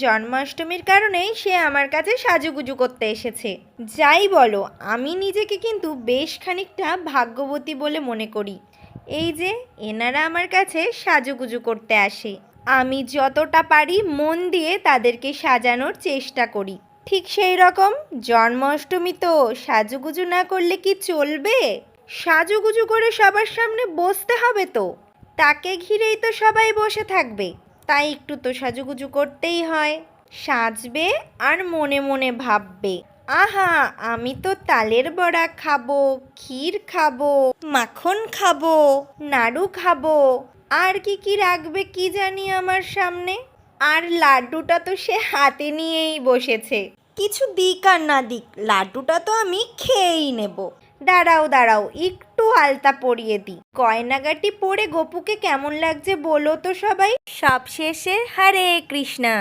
জন্মাষ্টমীর কারণেই সে আমার কাছে সাজুগুজু করতে এসেছে। যাই বলো, আমি নিজেকে কিন্তু বেশ খানিকটা ভাগ্যবতী বলে মনে করি। এই যে এনারা আমার কাছে সাজুগুজু করতে আসে, আমি যতটা পারি মন দিয়ে তাদেরকে সাজানোর চেষ্টা করি। ঠিক সেই রকম জন্মাষ্টমী তো সাজুগুজু না করলে কি চলবে? সাজুগুজু করে সবার সামনে বসতে হবে তো, তাকে ঘিরেই তো সবাই বসে থাকবে, তাই একটু তো সাজুগুজু করতেই হয়। সাজবে আর মনে মনে ভাববে, আহা আমি তো তালের বড়া খাবো, ক্ষীর খাবো, মাখন খাবো, নাড়ু খাবো, আর কি কি রাখবে কি জানি আমার সামনে। আর লাড্ডুটা তো সে হাতে নিয়েই বসেছে, কিছু দিক আর না দিক লাড্ডুটা তো আমি খেয়েই নেব। দাঁড়াও দাঁড়াও, একটু আলতা পরিয়ে দিই। গয়নাগাটি পরে গপুকে কেমন লাগছে বলো তো সবাই। সব শেষে হরে কৃষ্ণা।